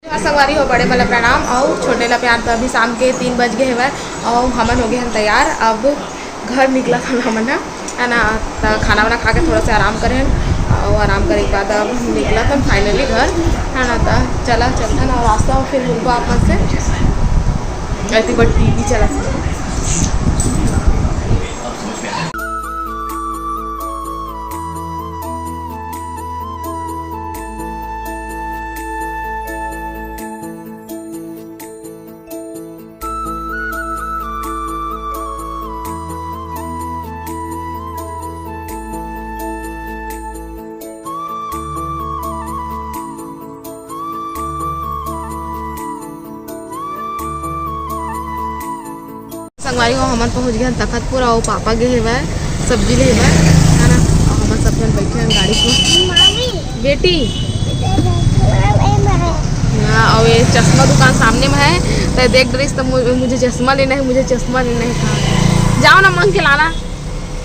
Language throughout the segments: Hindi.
संगवारी हो बड़े वाला प्रणाम और छोटे ला प्यार। तो अभी शाम के 3 बज गए हुए और हमन हो गए हम तैयार। अब घर निकला था हमन है ना, तो खाना वाना खा के थोड़ा सा आराम करें और आराम करे के बाद अब निकला था फाइनली घर है ना। तो चलता ना रास्ता में फिर मिलको आप मन से ऐसी बड़ी टीवी चला। संगवारी हो हमन पहुँच गए तखतपुर और पापा गए हुए सब्जी ले हुए है ना। और हम सब जन बैठे हैं गाड़ी को बेटी। हाँ और ये चश्मा दुकान सामने में है तो देख रही तो मुझे चश्मा लेना है, मुझे चश्मा लेना है। कहाँ जाओ ना मांग के लाना,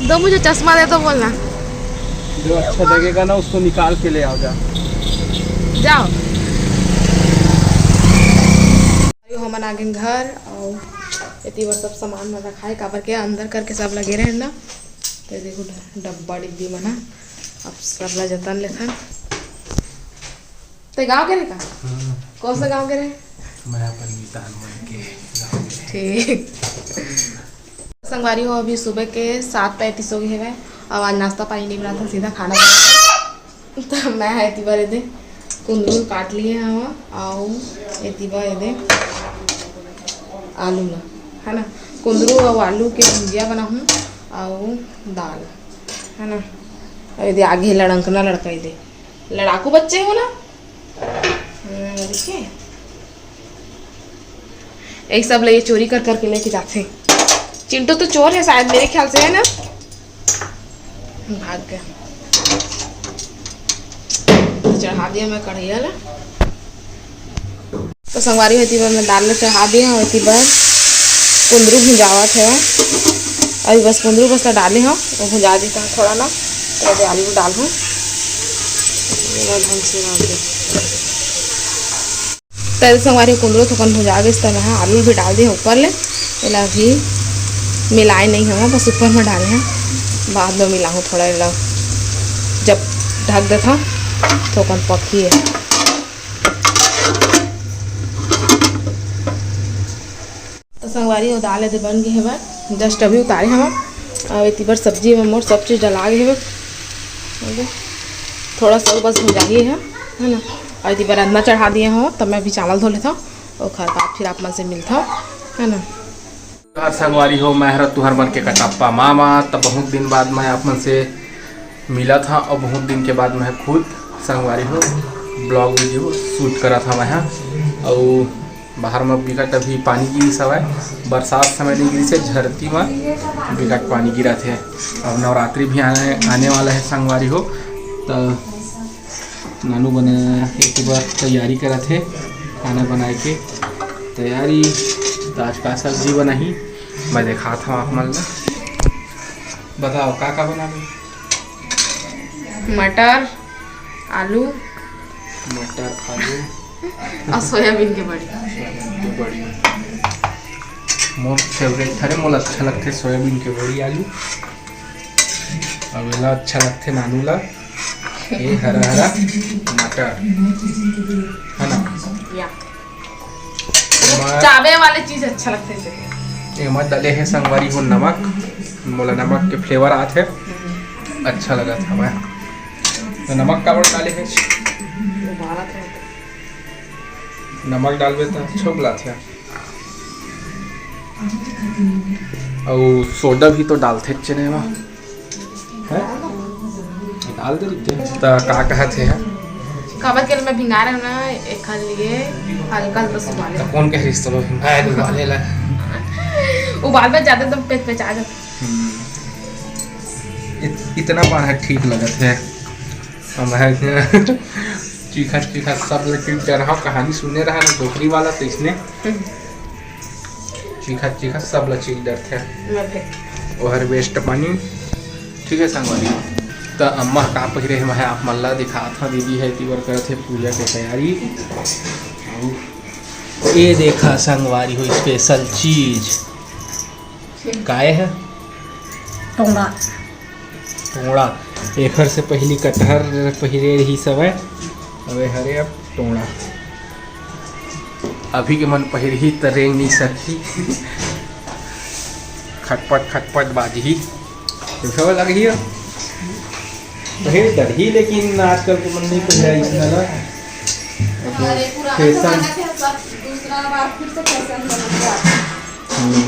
दो मुझे चश्मा दे तो बोलना। जो अच्छा लगेगा ना उसको निकाल के ले आओ। जाओ हमन आ गए घर और इतनी बार सब सामान में रखा है काबर के अंदर करके सब लगे रहे ना। तो देखो डब्बा डिब्बी मना अब सब ला जतन लेथन। तो गाँव के रहे का कौन सा गाँव के रहे? मैं अपन के ठीक। संगवारी हो अभी सुबह के 7:35 हो गए हैं और आज नाश्ता पानी नहीं बना था, सीधा खाना बना। तो मैं है इतनी बार दे कुंदरू काट लिए हैं और इतनी बार दे आलू ना है ना, कुंदरू और आलू के भुजिया बनाऊँ और दाल है ना। यदि आगे लड़कना लड़का दे लड़ाकू बच्चे हो ना। देखिए एक सब ले चोरी कर करके लेके जाते। चिंटू तो चोर है शायद मेरे ख्याल से है ना, भाग गया। चढ़ा दिया मैं कढ़ैया ला। तो संगवारी होती बार मैं दाल चढ़ा दिया होती बार कुंदरू भुजावत है। अभी बस कुंदरू बस डाले हैं वो भुजा देता हूँ थोड़ा ना, तो आलू डाल हूँ ढंग से डाल दे। तो संगवारी कुंदरू थोकन भुजा गए इस तरह आलू भी डाल दिए ऊपर ले। इला भी मिलाए नहीं हूँ, बस ऊपर में डाले हैं, बाद में मिलाऊँ थोड़ा। जब ढक देता थोकन पकी है। तो संगवारी वो दाल है बन गई है जस्ट अभी उतारे हम। और इतनी बार सब्जी में मोर सब चीज़ डला गए है, थोड़ा सा बस भुजाइए है ना। और इतनी बार अन्ना चढ़ा दिए हो तब मैं भी चावल धो लेता हूँ और खा बाद फिर आप मन से मिलता है ना। संगवारी हो मैं तुहर बन के कटप्पा मामा। तब बहुत दिन बाद मैं आप मन से मिला था और बहुत दिन के बाद मैं खुद संगवारी हो ब्लॉग वीडियो शूट करा था मैं। और बाहर में बिकट अभी पानी गिरी सब है, बरसात समय नहीं गिरी से झरती में बिकट पानी गिरा थे। और नवरात्रि भी आने वाला है संगवारी हो। तो नानू बने एक बार तैयारी करा थे खाना बनाए के तैयारी। तो आज का सब्जी बनाई मैं देखा था आप मन। बताओ का बना ली? मटर आलू और सोयाबीन के बड़ी। मोर फेवरेट था रे, मोला अच्छा लगते सोयाबीन के बड़ी आलू। और वेला अच्छा लगते नानू ला ये हरा मटर है ना। चावे वाले चीज अच्छा लगते हैं। ये मत डाले है संगवारी हो नमक, मोला नमक के फ्लेवर आते अच्छा लगा था मैं। तो नमक का बड़ डाले है, नमक डालबे तो अच्छा बुला थे। और सोडा भी तो डालते चने में है, डाल दे। तो का कहते हैं काबर के मैं भिंगा रहा हूँ ना एक खान लिए हल्का बस उबाले। तो कौन कह रही तो भिंगाए उबाले ला उबाल में ज़्यादा तो पेट पे आ जाता। इतना पाना ठीक लगत है। चीखा सब लेकिन चरहा कहानी सुने रहा ना डोकरी वाला, तो इसने चीखा सब लचील डर थे वो हर वेस्ट पानी। ठीक है संगवारी। तो अम्मा का पहिरे मैं आप मल्ला दिखा था दीदी है तीवर करे थे पूजा की तैयारी। ये देखा संगवारी हो स्पेशल चीज काय है टोड़ा एकर से पहली कटहर पहिरे रही सब है अबे हरे अब टोड़ा अभी के मन पहिरही त रेंग नहीं सकी खटपट खटपट बाजी तो सब लगी है पहिर दरही लेकिन आजकल के मन नहीं पहिरा इतना ना फैशन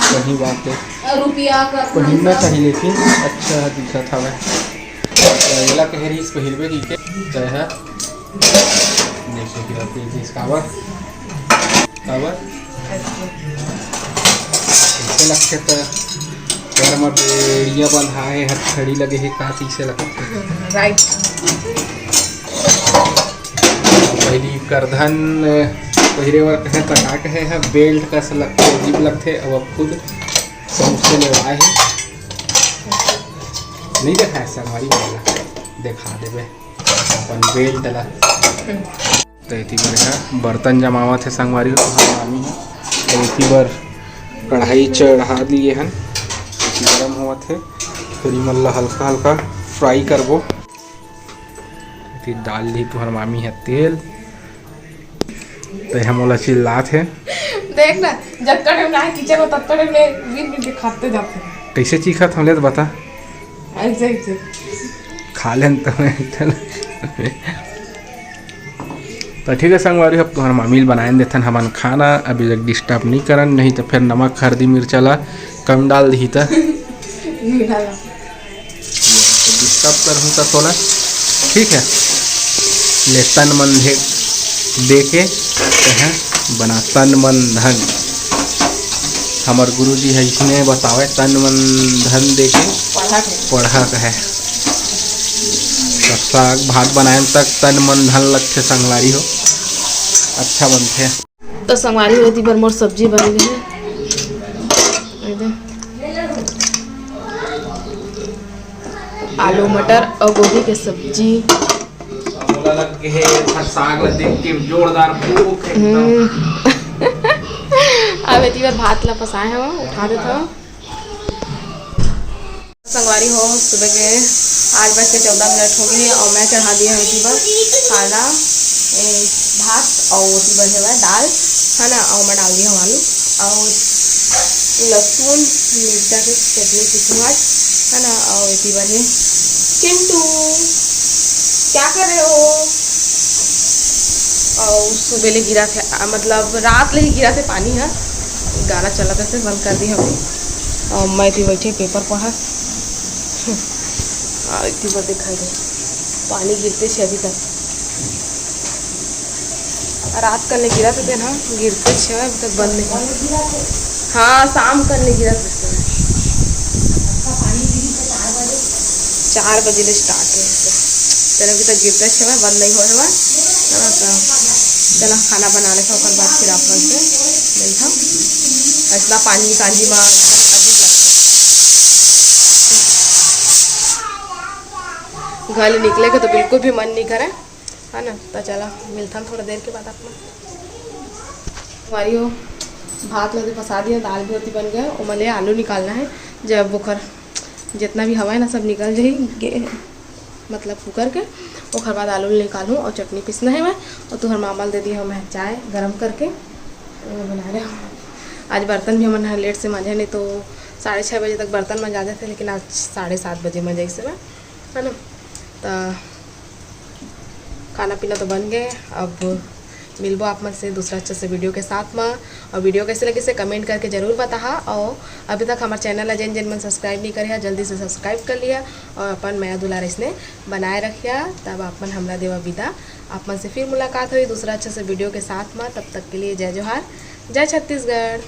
सही बात है रुपया पहिरना चाहिए लेकिन अच्छा दिखा था मैं अगला कह रही इस पहिरवे की के चाहे है देखो कि आप इस कावर ऐसे लगते तो पैर में बेड़िया बंधाए हथकड़ी लगे है काफी से लगते राइट पहली करधन पहिरे वर कहे तो का कहे है बेल्ट का से लगते अजीब लगते अब खुद सबसे लड़ाए है नहीं देखा है संगवारी वाला देखा देवे अपन बेल्ट ला तो इतनी बार बर्तन जमावत है संगवारी मामी है तो इतनी बार कढ़ाई चढ़ा दिए हैं गरम हुआ थे फिर मल्ला हल्का हल्का फ्राई करबो फिर डाल दी तुहर मामी है तेल तो हम चिल्ला थे देख ना जब तक हम ना किचन में तब तक हम वीन दिखाते जाते हैं कैसे चीखा था हमले तो बता ऐसे खा लें तो ठीक है संगवारी अब तुम्हारा मामील बनाए देथन हमन खाना अभी तक डिस्टर्ब नहीं करन नहीं तो फिर नमक हल्दी मिर्चा ला कम डाल दी था डिस्टर्ब करूँ तो थोड़ा ठीक है ले तन मन दे के कहें बना तन मन धन हमार गुरुजी है इसने बतावे तन मन धन दे के पढ़ा कहे साग भात बनाए तक तन मन धन लगते संगवारी हो अच्छा बनते तो संगवारी होती पर मोर सब्जी बन गई है आलू मटर और गोभी के सब्जी लग के साग देख के जोरदार भूख अब इतनी बार भात ला पसाए हैं उठा देता हूँ संगवारी हो सुबह के 8:14 हो गई और मैं चढ़ा दिया हूँ इतनी बार खाना भात और उसी बार है दाल है ना और मैं डाल दिया हूँ आलू और लहसुन मिर्चा की चटनी पिसवाट है ना और इतनी बार है किंटू क्या कर रहे हो और सुबह ले गिरा थे मतलब रात ले ही गिरा थे पानी है गाना चला था से बंद कर दी अभी और मैं थी बैठे पेपर पढ़ा इतनी बार दिखाई दे पानी गिरते छे अभी तक रात कल ने गिरा थे ना गिरते छे अभी तक बंद नहीं हाँ शाम कल ने गिरा थे 4 बजे ले स्टार्ट है तेरे अभी तक गिरते छे बंद नहीं हो रहा है तो चला खाना बना ले और बाद फिर आप से नहीं था ऐसा पानी कांजी में घर निकले के तो बिल्कुल भी मन नहीं करे है ना तो चला मिलता थोड़ा देर के बाद अपना हमारी हो भात लगे फंसा दिया दाल भी होती बन गया और मले आलू निकालना है जब बुखर जितना भी हवा है ना सब निकल जाएगी मतलब कुकर के और बाद आलू निकालूँ और चटनी पीसना है मैं और तुम्हार मामल दे दी हूँ मैं चाय गरम करके बना रहे हूँ आज बर्तन भी हमने लेट से मंजे नहीं तो 6:30 बजे तक बर्तन मंजा देते लेकिन आज 7:30 बजे मंजाई से मैं है ना तो खाना पीना तो बन गए अब मिलबो आप मन से दूसरा अच्छा से वीडियो के साथ में और वीडियो कैसे लगे से कमेंट करके ज़रूर बता और अभी तक हमारे चैनल है जिन मन सब्सक्राइब नहीं करे जल्दी से सब्सक्राइब कर लिया और अपन मैं दुलार इसने बनाए रखिया तब आप मन हमरा देवा विदा आप मन से फिर मुलाकात हुई दूसरा अच्छा से वीडियो के साथ में तब तक के लिए जय जोहार जय छत्तीसगढ़।